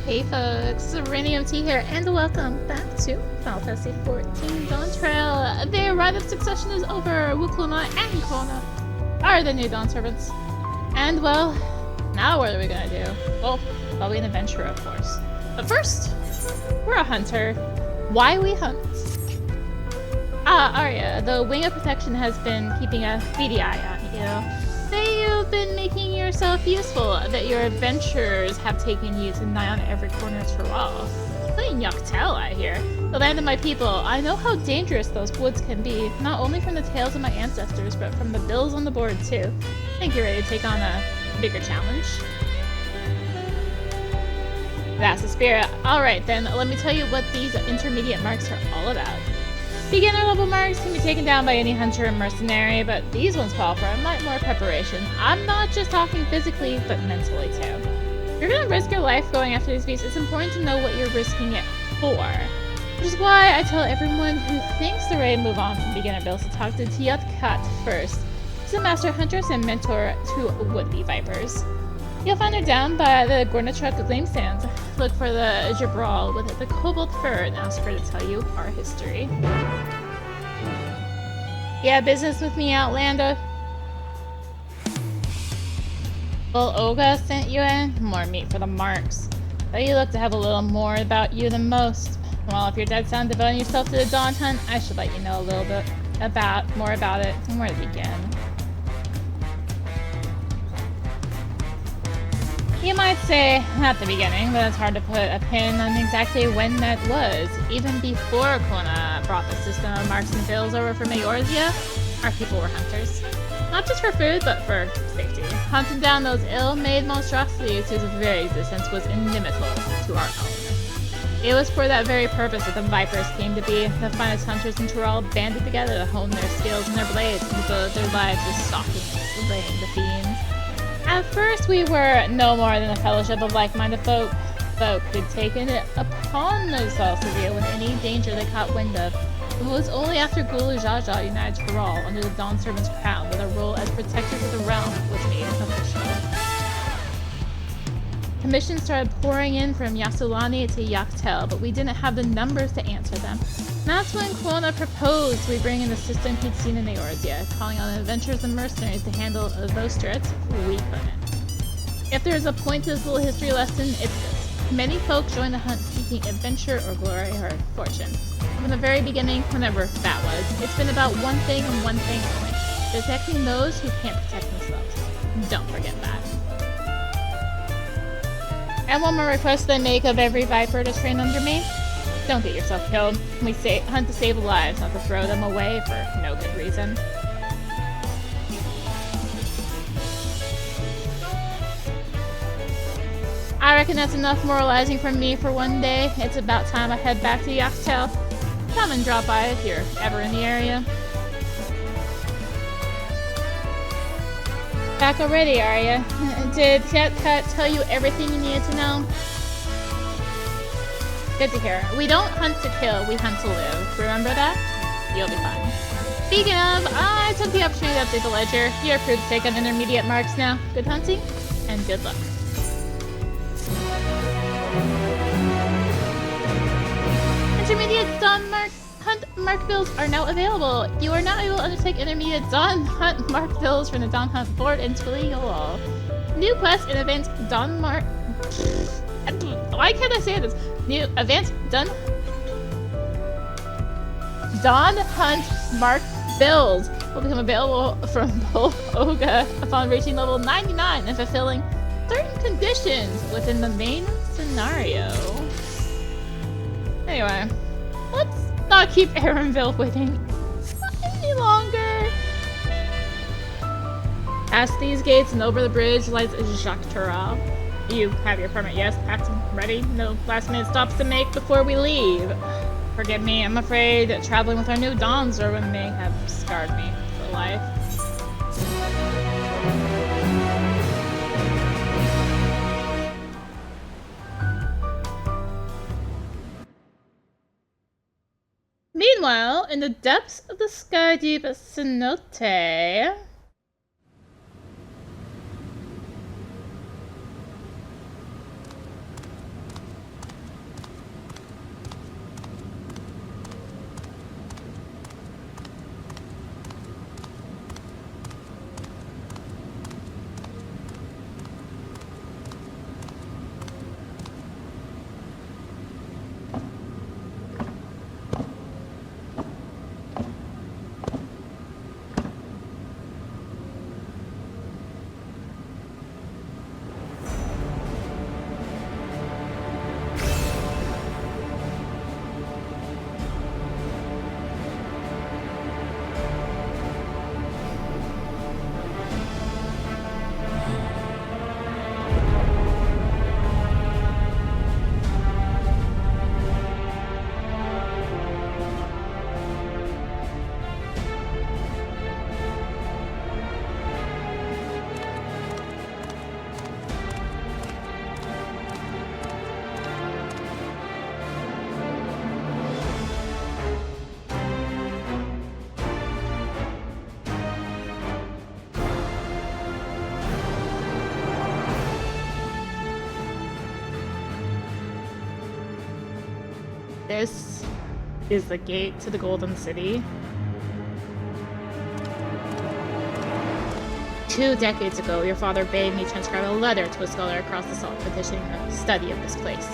Hey folks, rinimt here, and welcome back to Final Fantasy XIV Dawntrail. The rite of succession is over. Wukluna and Kona are the new Dawnservants. And well, now what are we gonna do? Well, probably an adventurer, of course. But first, we're a hunter. Why we hunt? Arya, the Wing of Protection has been keeping a beady eye on you. You've been making yourself useful, that your adventures have taken you to nigh on every corner of Zoraal. Including Yoctel, I hear. The land of my people. I know how dangerous those woods can be, not only from the tales of my ancestors, but from the bills on the board too. I think you're ready to take on a bigger challenge. That's the spirit. Alright then, let me tell you what these intermediate marks are all about. Beginner level marks can be taken down by any hunter or mercenary, but these ones call for a lot more preparation. I'm not just talking physically, but mentally too. If you're gonna risk your life going after these beasts, it's important to know what you're risking it for. Which is why I tell everyone who thinks they're ready to move on from beginner builds to talk to Kat first. She's a master huntress and mentor to would-be vipers. You'll find her down by the Gornachuk Gleam Sands. Look for the Zoraal with the cobalt fur and ask her to tell you our history. Yeah, business with me, Outlander. Well, Olga sent you in? More meat for the marks. But you look to have a little more about you than most. Well, if you're dead set on devoting yourself to the Dawn Hunt, I should let you know a little bit more about it and where to begin. You might say at the beginning, but it's hard to put a pin on exactly when that was. Even before Kona brought the system of marks and bills over from Eorzea, our people were hunters. Not just for food, but for safety. Hunting down those ill-made monstrosities whose very existence was inimical to our own. It was for that very purpose that the Vipers came to be. The finest hunters in Zoraal banded together to hone their skills and their blades and devote their lives to stalking and slaying the fiends. At first, we were no more than a fellowship of like-minded folk who'd taken it upon themselves to deal with any danger they caught wind of. It was only after Zoraal Ja united Zoraal under the Dawnservants' crown that their role as protectors of the realm was made official. Commissions started pouring in from Yasulani to Yoctel, but we didn't have the numbers to answer them. That's when Kona proposed we bring in the system he'd seen in Eorzea, calling on adventurers and mercenaries to handle those threats we couldn't. If there's a point to this little history lesson, it's this. Many folk join the hunt seeking adventure or glory or fortune. From the very beginning, whenever that was, it's been about one thing and one thing only. Protecting those who can't protect themselves. Don't forget that. And one more request I make of every Viper to train under me. Don't get yourself killed. We hunt to save lives, not to throw them away for no good reason. I reckon that's enough moralizing from me for one day. It's about time I head back to Yoctel. Come and drop by if you're ever in the area. Back already, are ya? Did Kat tell you everything you needed to know? Good to hear. We don't hunt to kill, we hunt to live. Remember that? You'll be fine. Speaking of, I took the opportunity to update the ledger. You're approved to take on intermediate marks now. Good hunting, and good luck. Intermediate Dawn Hunt mark bills are now available. You are now able to undertake intermediate Dawn Hunt mark bills from the Dawn Hunt board in Twilio. New quest and event Dawn Mark... Why can't I say this? New event done. Dawn Hunt mark bills will become available from both Olga upon reaching level 99 and fulfilling certain conditions within the main scenario. Anyway, let's not keep Erenville waiting any longer. Past these gates and over the bridge lies Yoctel. You have your permit, yes? Packed and ready? No last-minute stops to make before we leave. Forgive me, I'm afraid that traveling with our new Dawnservant may have scarred me for life. Meanwhile, in the depths of the sky deep cenote... This is the gate to the Golden City. 2 decades ago, your father bade me transcribe a letter to a scholar across the salt petitioning the study of this place.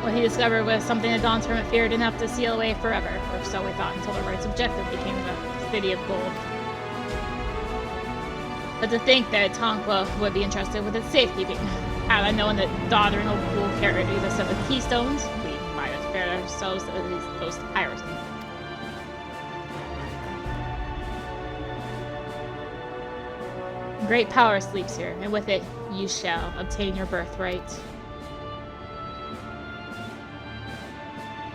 What he discovered was something the Dawnservant feared enough to seal away forever, or so we thought until the right's objective became the City of Gold. But to think that Tonqua would be entrusted with its safekeeping. Had I known that Dawntrail will carry the set of keystones, we might have spared ourselves those pirates. Great power sleeps here, and with it, you shall obtain your birthright.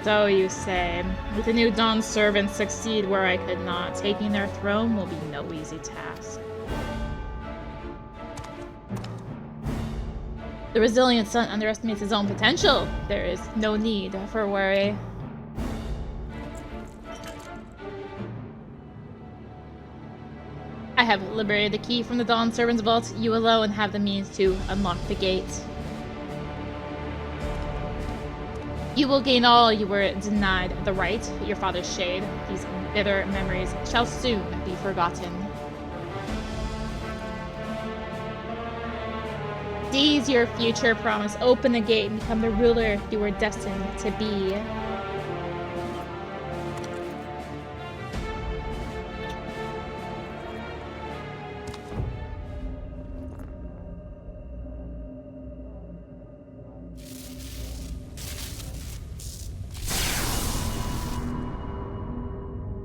So you say, with the new Dawnservants succeed where I could not, taking their throne will be no easy task. The resilient son underestimates his own potential. There is no need for worry. I have liberated the key from the Dawnservants' vault. You alone have the means to unlock the gate. You will gain all you were denied the right, your father's shade. These bitter memories shall soon be forgotten. Seize your future promise. Open the gate and become the ruler you were destined to be.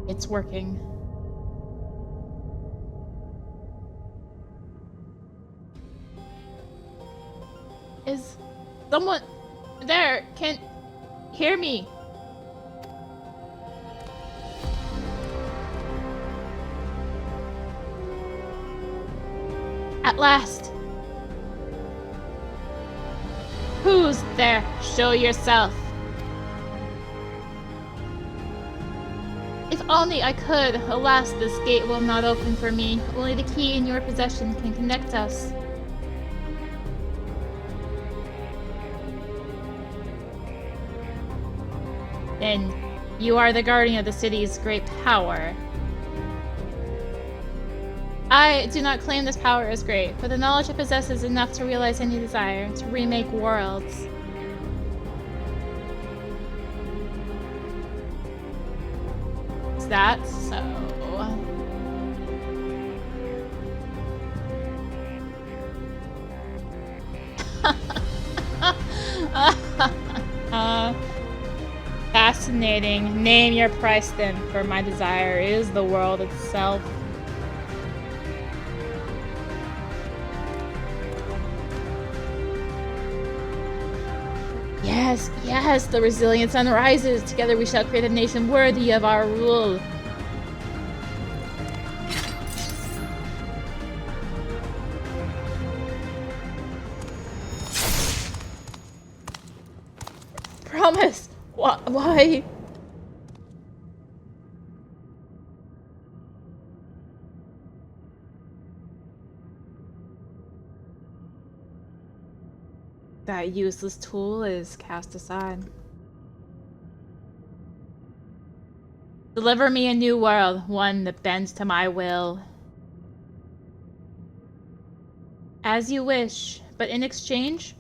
It's working. Is someone there? Can hear me? At last. Who's there? Show yourself. If only I could. Alas, this gate will not open for me. Only the key in your possession can connect us. Then you are the guardian of the city's great power. I do not claim this power as great, but the knowledge it possesses is enough to realize any desire, to remake worlds. Is that so? Fascinating. Name your price then, for my desire is the world itself. Yes, yes, the resilient sun rises. Together we shall create a nation worthy of our rule. Promise! Why? That useless tool is cast aside. Deliver me a new world, one that bends to my will. As you wish, but in exchange?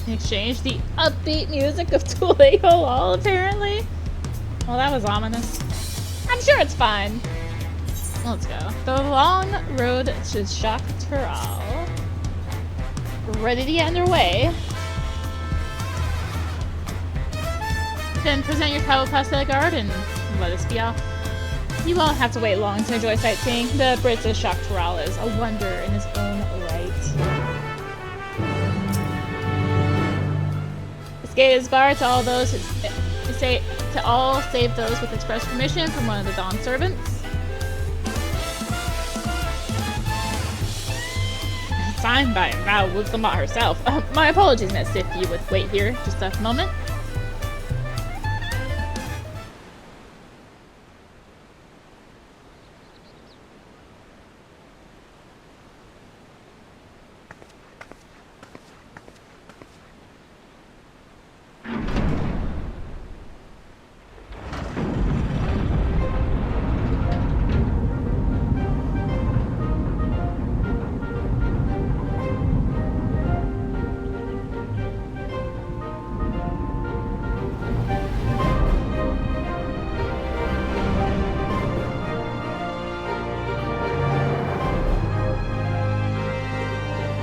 In exchange, the upbeat music of Tuleo Hall, apparently. Well, that was ominous. I'm sure it's fine. Let's go. The long road to Dawntrail. Ready to get underway. Then present your travel pass to the guard and let us be off. You won't have to wait long to enjoy sightseeing. The British Dawntrail is a wonder in its own right. Gate is barred to all those who say to all save those with express permission from one of the Dawnservants. Signed by Val Wilsonbot herself. My apologies, miss, if you would wait here just a moment.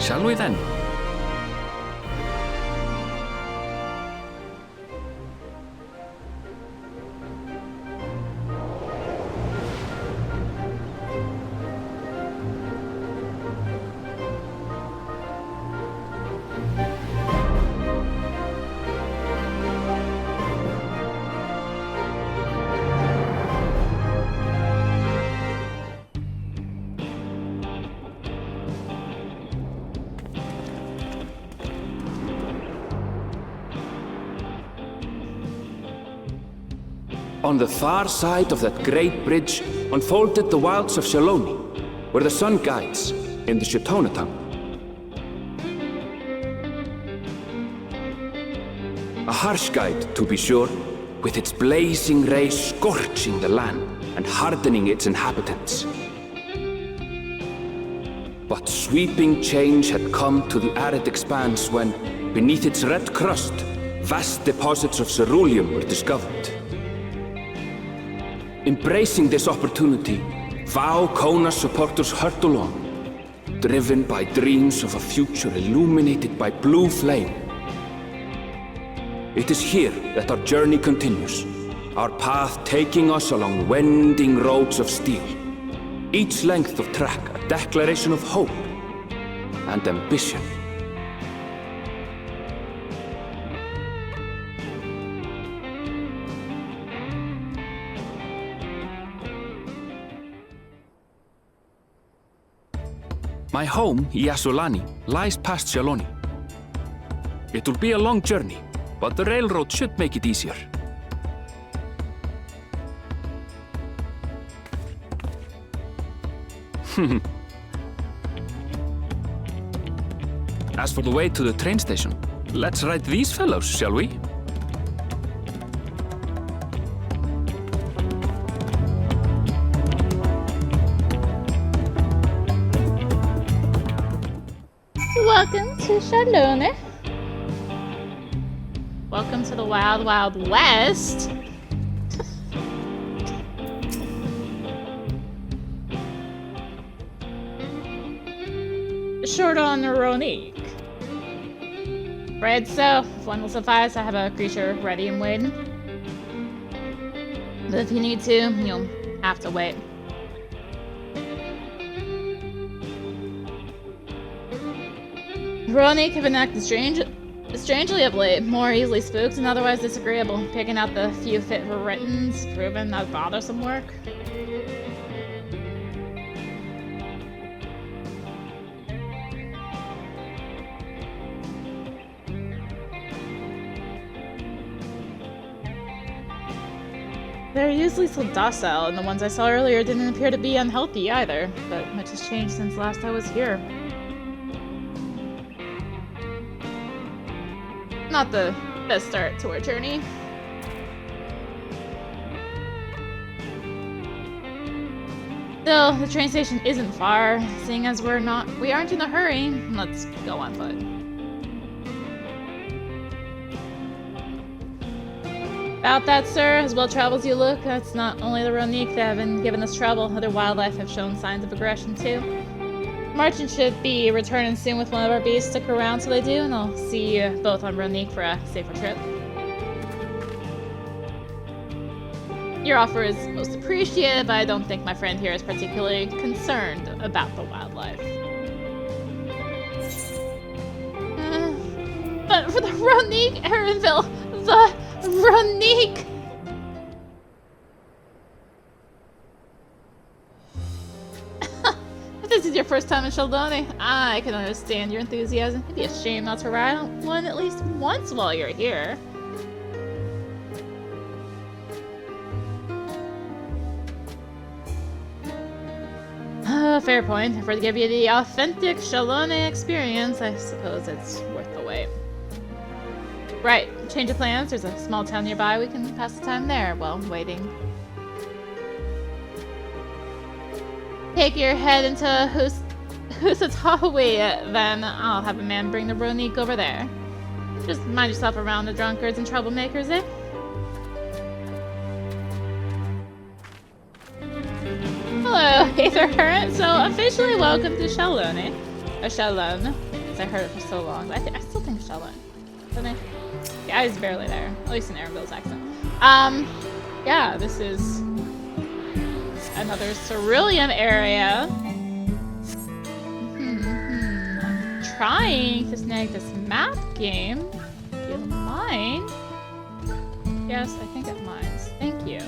Shall we then? On the far side of that great bridge unfolded the wilds of Shaloni, where the sun guides in the Shitonatam. A harsh guide, to be sure, with its blazing rays scorching the land and hardening its inhabitants. But sweeping change had come to the arid expanse when, beneath its red crust, vast deposits of ceruleum were discovered. Embracing this opportunity, Vau Kona supporters hurtle on, driven by dreams of a future illuminated by blue flame. It is here that our journey continues, our path taking us along winding roads of steel. Each length of track a declaration of hope and ambition. My home, Yasulani, lies past Shaloni. It will be a long journey, but the railroad should make it easier. As for the way to the train station, let's ride these fellows, shall we? Welcome to Shaloni. Welcome to the Wild Wild West. Short on Rroneek. Right, so if one will suffice, I have a creature ready and waiting. But if you need to, you'll have to wait. Rroneek have been acting strangely of late, more easily spooked and otherwise disagreeable, picking out the few fit for written's proven not bothersome work. They're usually so docile, and the ones I saw earlier didn't appear to be unhealthy either, but much has changed since last I was here. Not the best start to our journey. Still, the train station isn't far, seeing as we aren't in a hurry. Let's go on foot. About that, sir, as well traveled as you look, that's not only the Rroneek that have been giving us trouble, other wildlife have shown signs of aggression too. Merchant should be returning soon with one of our beasts. Stick around till they do, and I'll see you both on Rroneek for a safer trip. Your offer is most appreciated, but I don't think my friend here is particularly concerned about the wildlife. But for the Rroneek, Erenville, the Rroneek! If this is your first time in Shaloni, I can understand your enthusiasm. It'd be a shame not to ride one at least once while you're here. Fair point. If we're to give you the authentic Shaloni experience, I suppose it's worth the wait. Right, change of plans. There's a small town nearby. We can pass the time there while waiting. Take your head into Husatawi, then I'll have a man bring the Rroneek over there. Just mind yourself around the drunkards and troublemakers, eh? Hello, Aether Current. So officially welcome to Shaloni. Shalon. because I heard it for so long. But I still think Shella. Didn't I? Yeah, I was barely there. At least in Erenville's accent. Yeah, this is another cerulean area. I'm trying to snag this map game. Do you mind? Yes, I think it mines. Thank you.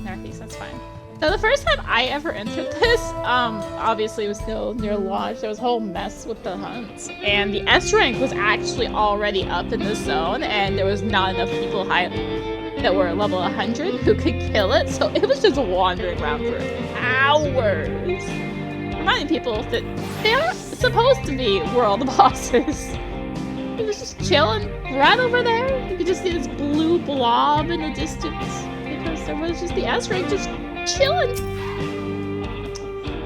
Northeast, that's fine. So the first time I ever entered this, obviously it was still near launch. There was a whole mess with the hunts. And the S rank was actually already up in this zone, and there was not enough people that were level 100 who could kill it, so it was just wandering around for hours. Reminding people that they aren't supposed to be world bosses. It was just chilling right over there. You could just see this blue blob in the distance because there was just the S rank just chilling.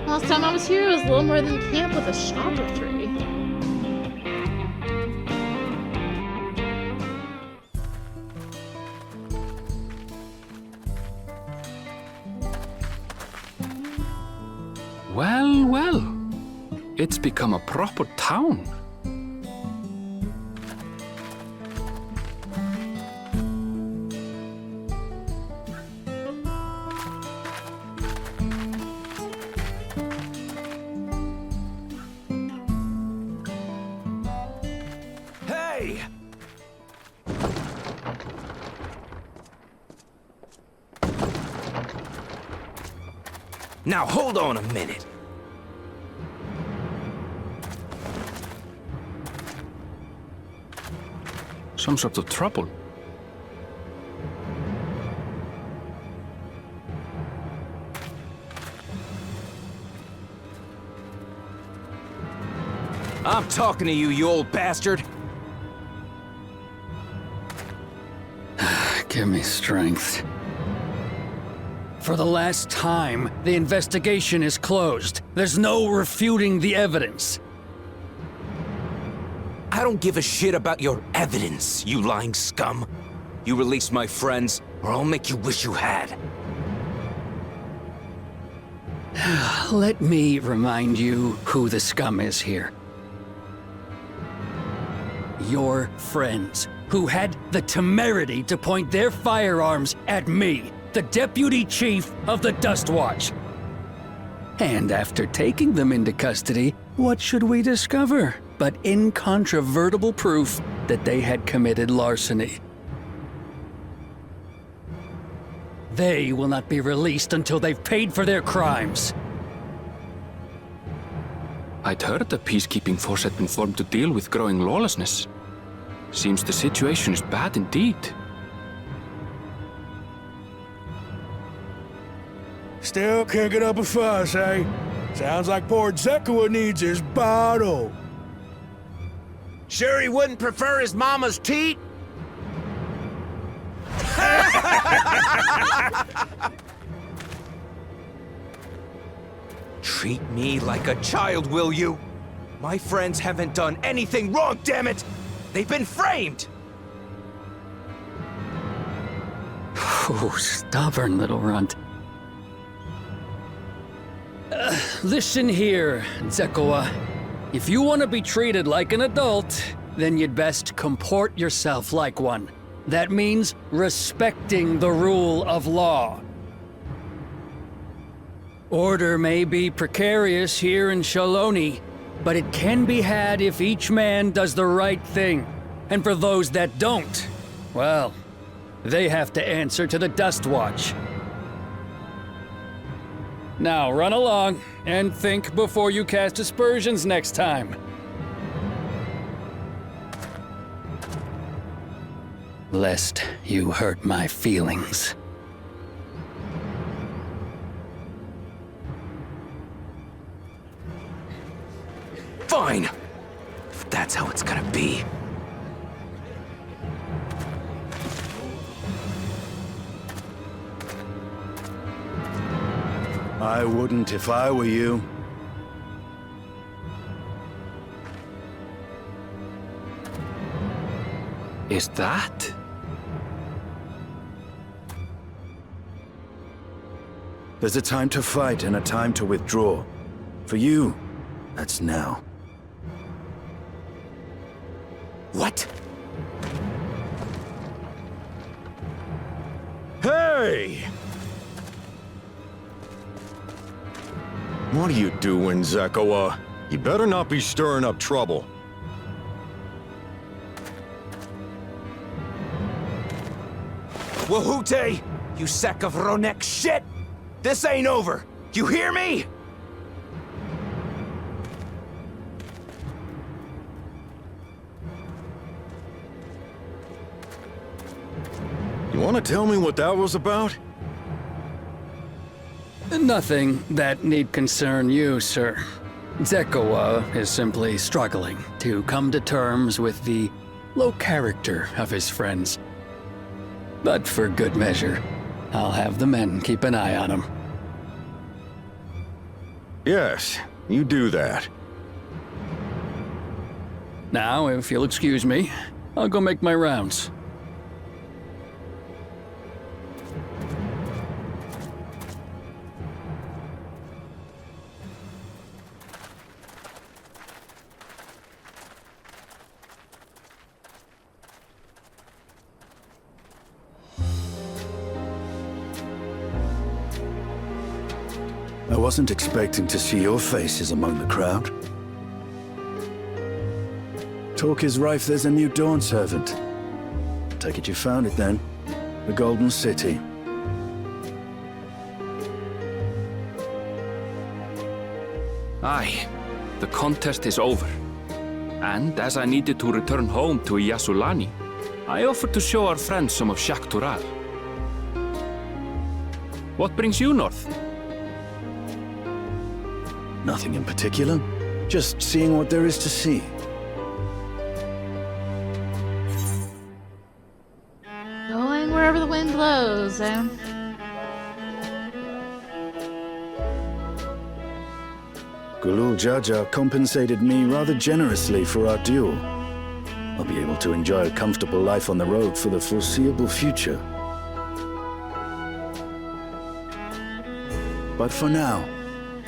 Last time I was here, it was a little more than camp with a shop or 3. Well, well. It's become a proper town. Hey! Now hold on a minute. Some sort of trouble. I'm talking to you, you old bastard. Give me strength. For the last time, the investigation is closed. There's no refuting the evidence. I don't give a shit about your evidence, you lying scum. You release my friends, or I'll make you wish you had. Let me remind you who the scum is here. Your friends, who had the temerity to point their firearms at me, the Deputy Chief of the Dust Watch. And after taking them into custody, what should we discover but incontrovertible proof that they had committed larceny? They will not be released until they've paid for their crimes. I'd heard the peacekeeping force had been formed to deal with growing lawlessness. Seems the situation is bad indeed. Still kicking up a fuss, eh? Sounds like poor Zekua needs his bottle. Sure he wouldn't prefer his mama's teat? Treat me like a child, will you? My friends haven't done anything wrong, damn it! They've been framed! Oh, stubborn little runt. Listen here, Zekua. If you want to be treated like an adult, then you'd best comport yourself like one. That means respecting the rule of law. Order may be precarious here in Shaloni, but it can be had if each man does the right thing. And for those that don't, well, they have to answer to the Dust Watch. Now run along, and think before you cast aspersions next time. Lest you hurt my feelings. Fine! If that's how it's gonna be. I wouldn't if I were you. Is that? There's a time to fight and a time to withdraw. For you, that's now. What? Hey! What are you doing, Zekoa? You better not be stirring up trouble. Wahute! You sack of Rroneek shit! This ain't over! You hear me? You want to tell me what that was about? Nothing that need concern you, sir. Zekoa is simply struggling to come to terms with the low character of his friends. But for good measure, I'll have the men keep an eye on him. Yes, you do that. Now, if you'll excuse me, I'll go make my rounds. I wasn't expecting to see your faces among the crowd. Talk is rife there's a new Dawnservant. Take it you found it then. The Golden City. Aye, the contest is over. And as I needed to return home to Yasulani, I offered to show our friends some of Shaktural. What brings you north? Nothing in particular. Just seeing what there is to see. Going wherever the wind blows, eh? Zoraal Ja compensated me rather generously for our duel. I'll be able to enjoy a comfortable life on the road for the foreseeable future. But for now,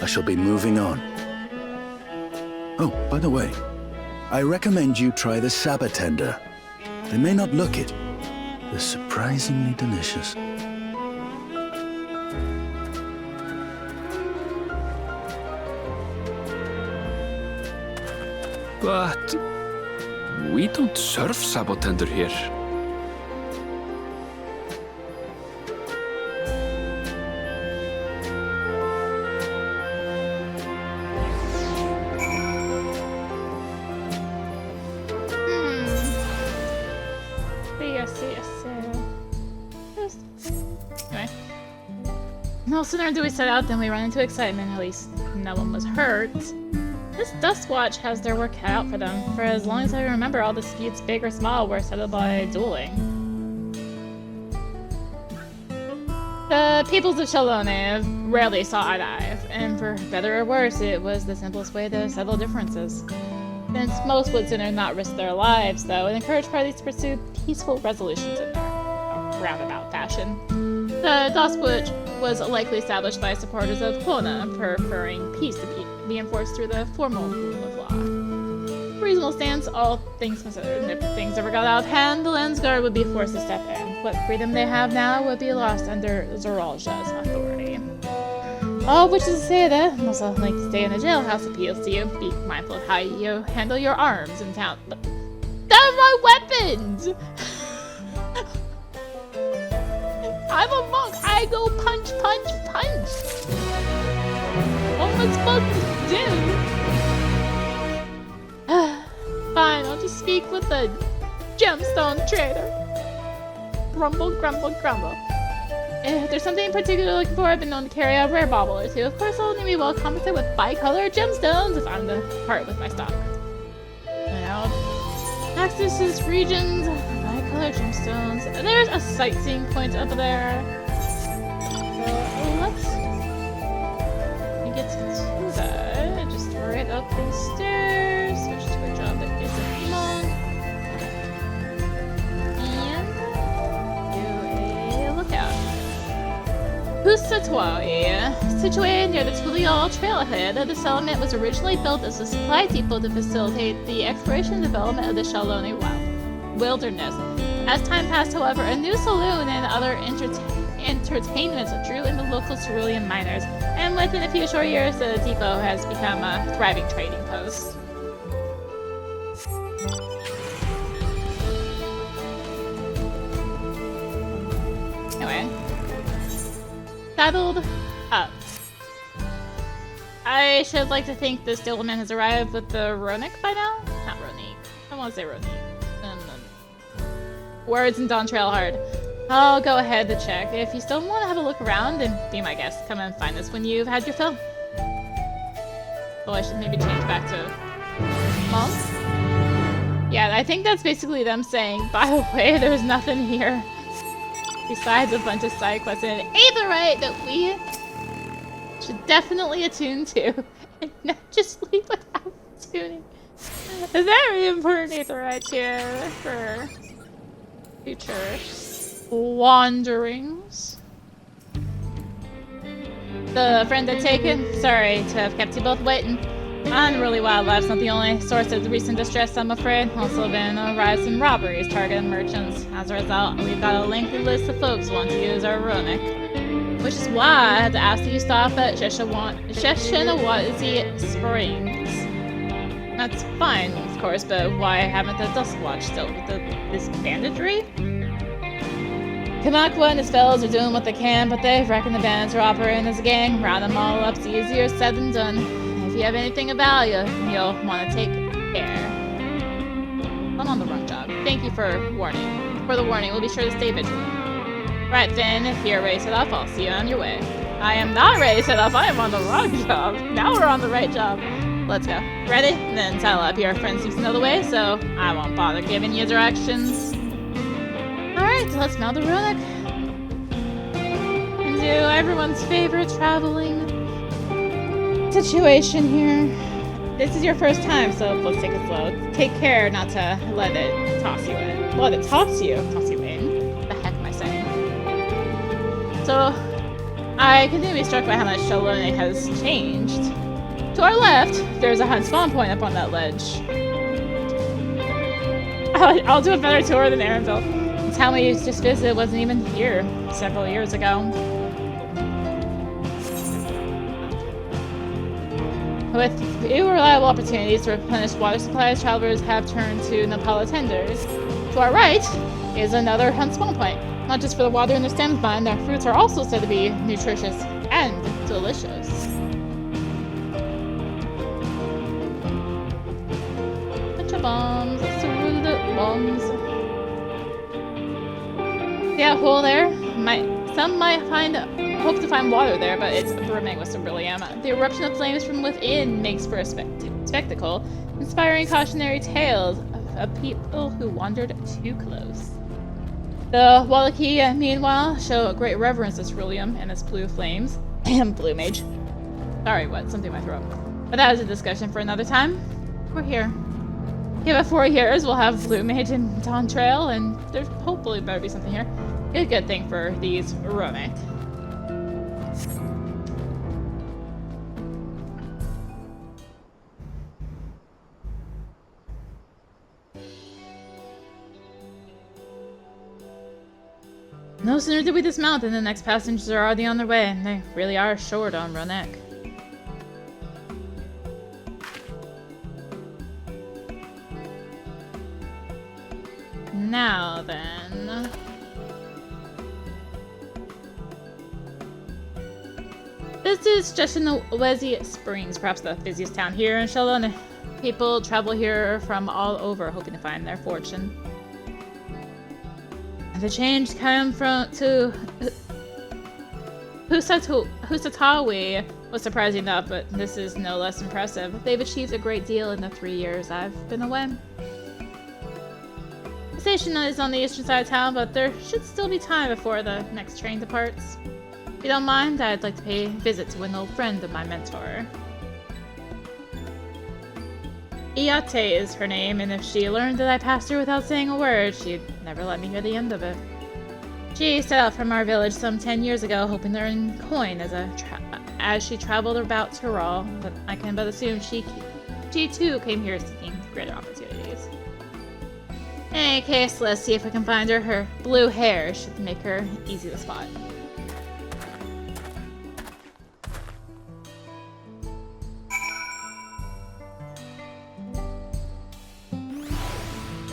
I shall be moving on. Oh, by the way, I recommend you try the Sabatender. They may not look it. They're surprisingly delicious. But we don't serve Sabotender here. Anyway. No sooner do we set out than we run into excitement. At least no one was hurt. This Dustwatch has their work cut out for them. For as long as I remember, all disputes, big or small, were settled by dueling. The peoples of Shalone rarely saw eye to eye, and for better or worse, it was the simplest way to settle differences. Since most would sooner not risk their lives, though, it encouraged parties to pursue peaceful resolutions in their roundabout fashion. The Dustwatch was likely established by supporters of Kona, preferring peace to be enforced through the formal rule of law. Reasonable stance, all things considered, and if things ever got out of hand, the Landsguard would be forced to step in. What freedom they have now would be lost under Zoraal Ja's authority. All which is to say that, also like to stay in a jailhouse appeals to you. Be mindful of how you handle your arms in town. But they're my weapons! I'm a monk! I go punch, punch, punch! What am I supposed to do? Fine, I'll just speak with the gemstone trader. Grumble, grumble, grumble. If there's something in particular looking for, I've been known to carry a rare bauble or two. Of course, I'll be well compensated with bi-color gemstones if I'm to part with my stock. Now, Axis regions, bi-color gemstones. There's a sightseeing point up there. So let's get to that. Just right up these stairs. Switch to a job that isn't long. And do a lookout. Husatwawi. Situated near the Tulial trailhead, the settlement was originally built as a supply depot to facilitate the exploration and development of the Shaloni wilderness. As time passed, however, a new saloon and other entertainments drew in the local cerulean miners, and within a few short years, the depot has become a thriving trading post. Anyway. Saddled up. I should like to think the stableman has arrived with the Rroneek by now? Not Rroneek. I want to say Rroneek. Words in Dawntrail hard. I'll go ahead to check. If you still want to have a look around, then be my guest. Come and find us when you've had your fill. Oh, I should maybe change back to monk. Yeah, I think that's basically them saying, by the way, there's nothing here besides a bunch of side quests and aetherite that we should definitely attune to and not just leave without tuning. A very important aetherite here for future wanderings. The friend had taken. Sorry to have kept you both waiting. Unruly wildlife's not the only source of the recent distress, I'm afraid. Also been a rise in robberies targeting merchants. As a result, we've got a lengthy list of folks who want to use our Rroneek. Which is why I had to ask that you stop at Sheshinawazi Springs. That's fine, of course, but why haven't the Dustwatch dealt with this banditry? Kamakwa and his fellows are doing what they can, but they reckon the bandits are operating as a gang. Round them all up's easier said than done. If you have anything of value, you'll want to take care. I'm on the wrong job. Thank you for the warning. We'll be sure to stay vigilant. Right then, if you're ready to set off, I'll see you on your way. I am not ready to set off. I am on the wrong job. Now we're on the right job. Let's go. Ready? Then saddle up. Your friend seems to know the way, so I won't bother giving you directions. Alright, so let's smell the Rroneek. And do everyone's favorite traveling situation here. This is your first time, so let's take it slow. Take care not to let it toss you in. Let it toss you? Toss you in? What the heck am I saying? So, I continue to be struck by how much Shaloni has changed. To our left, there's a hunt spawn point up on that ledge. I'll do a better tour than Erenville. The town we just visited wasn't even here several years ago. With few reliable opportunities to replenish water supplies, travelers have turned to Napala tenders. To our right is another hunt spawn point. Not just for the water in their stems, but their fruits are also said to be nutritious and delicious. Bunch of bombs. Let's do the bombs. Yeah, hole there. Some might hope to find water there, but it's brimming with beryllium. The eruption of flames from within makes for a spectacle, inspiring cautionary tales of people who wandered too close. The Wallachia, meanwhile, show a great reverence to beryllium and its blue flames. Blue mage. Sorry, what? Something in my throat. But that is a discussion for another time. We're here. Give it 4 years, we'll have Blue Mage and Dawntrail, and there's hopefully better be something here. A good thing for these Rroneek. No sooner did we dismount than the next passengers are already on their way, and they really are short on Rroneek. Now then... This is Sheshinawazi Springs, perhaps the busiest town here in Shaloni. People travel here from all over, hoping to find their fortune. The change came to Husatawi was surprising enough, but this is no less impressive. They've achieved a great deal in the 3 years I've been away. The station is on the eastern side of town, but there should still be time before the next train departs. If you don't mind, I'd like to pay a visit to an old friend of my mentor. Iate is her name, and if she learned that I passed her without saying a word, she'd never let me hear the end of it. She set out from our village some 10 years ago, hoping to earn coin as she traveled about Zoraal, but I can but assume she too came here seeking greater opportunities. In any case, let's see if we can find her. Her blue hair should make her easy to spot.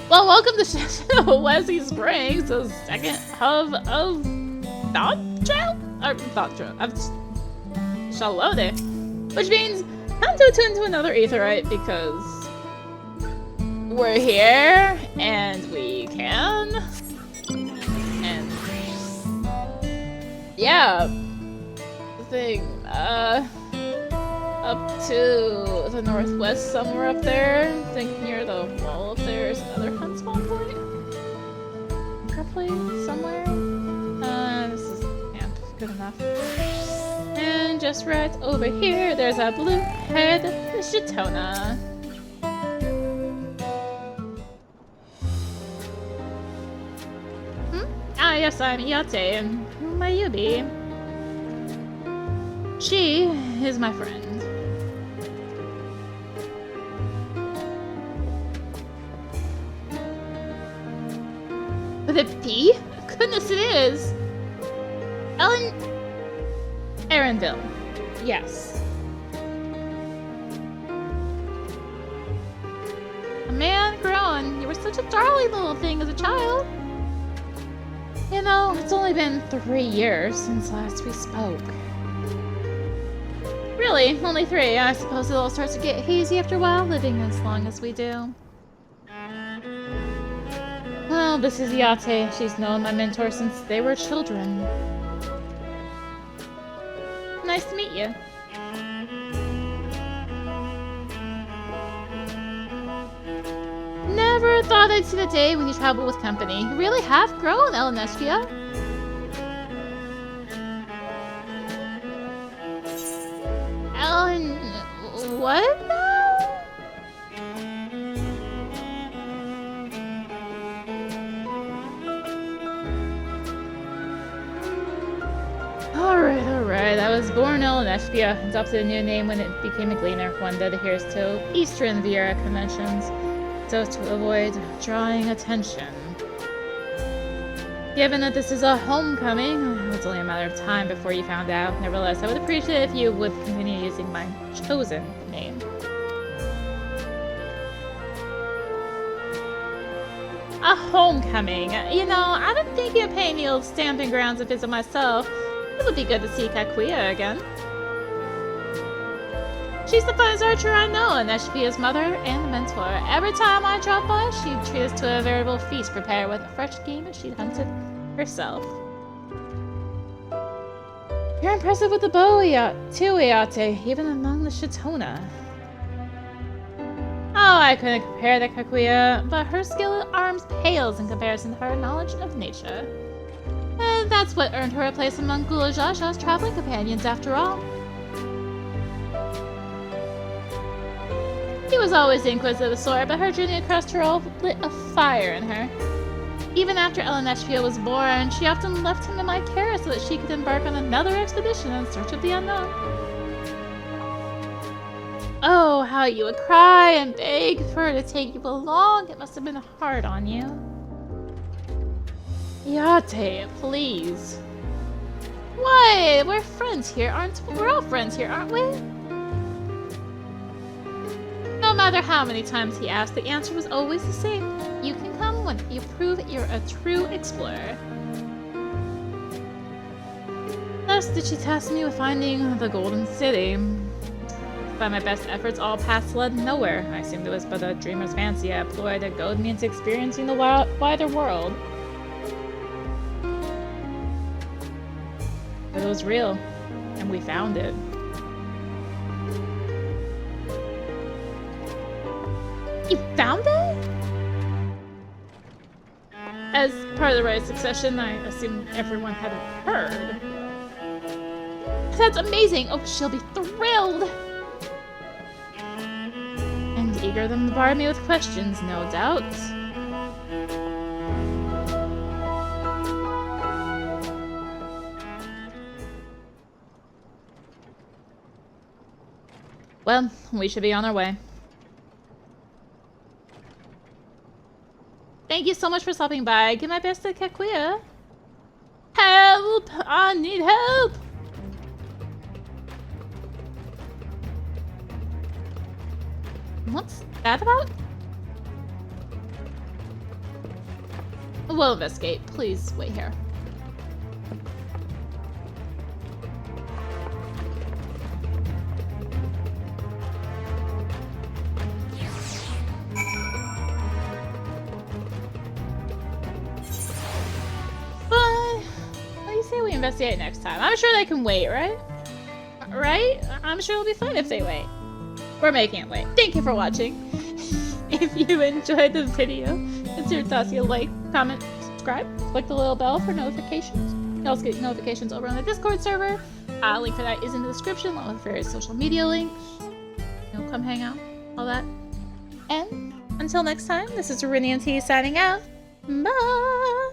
Well, welcome to Wesley Springs, the second hub of Dawntrail? Or Dawntrail. Shalode. Which means time to attune to another aetherite because we're here and we can. And yeah. The thing, up to the northwest somewhere up there. I think near the wall up there is another hunt spawn point. Roughly somewhere. This is good enough. And just right over here, there's a blue-haired Shatona. Ah, yes, I'm Yate, and who may you be? She is my friend. With a P? Goodness, it is! Erenville. Yes. A man grown. You were such a darling little thing as a child. You know, it's only been 3 years since last we spoke. Really, only 3. I suppose it all starts to get hazy after a while, living as long as we do. Well, this is Yate. She's known my mentor since they were children. Nice to meet you. Never thought I'd see the day when you travel with company. You really have grown, Elenespia. Ellen... what now? Alright, I was born Elenespia, adopted a new name when it became a gleaner, one that adheres to Eastern Viera conventions, so to avoid drawing attention. Given that this is a homecoming, it's only a matter of time before you found out. Nevertheless, I would appreciate it if you would continue using my chosen name. A homecoming. You know, I've been thinking of paying the old stamping grounds a visit myself. It would be good to see Kakuya again. She's the finest archer I know, and Neshipia's mother and mentor. Every time I drop by, she'd treat us to a veritable feast prepared with fresh game she'd hunted herself. You're impressive with the bow, too, Iate, even among the Shatona. Oh, I couldn't compare to Kakuya, but her skill at arms pales in comparison to her knowledge of nature. And that's what earned her a place among Gulajaja's traveling companions, after all. He was always the inquisitive sort, but her journey across Tyrol lit a fire in her. Even after Elenespia was born, she often left him in my care so that she could embark on another expedition in search of the unknown. Oh, how you would cry and beg for her to take you along. It must have been hard on you. Yate, please. Why? We're friends here, aren't we? We're all friends here, aren't we? No matter how many times he asked, the answer was always the same. You can come when you prove you're a true explorer. Thus did she task me with finding the Golden City. By my best efforts, all paths led nowhere. I assumed it was but a dreamer's fancy I employed to goad me into experiencing the wider world. But it was real, and we found it. You found it? As part of the right succession, I assumed everyone had heard. That's amazing! Oh, she'll be thrilled! And eager to bombard me with questions, no doubt. Well, we should be on our way. Thank you so much for stopping by. Give my best to Kakuya. Help! I need help! What's that about? We'll investigate. Please wait here. Say we investigate next time. I'm sure they can wait, right? Right? I'm sure it'll be fun if they wait. We're making it wait. Thank you for watching. If you enjoyed the video, consider tossing a like, comment, subscribe, click the little bell for notifications. You also get notifications over on the Discord server. Link for that is in the description, along with various social media links. You know, come hang out, all that. And until next time, this is rinimt signing out. Bye!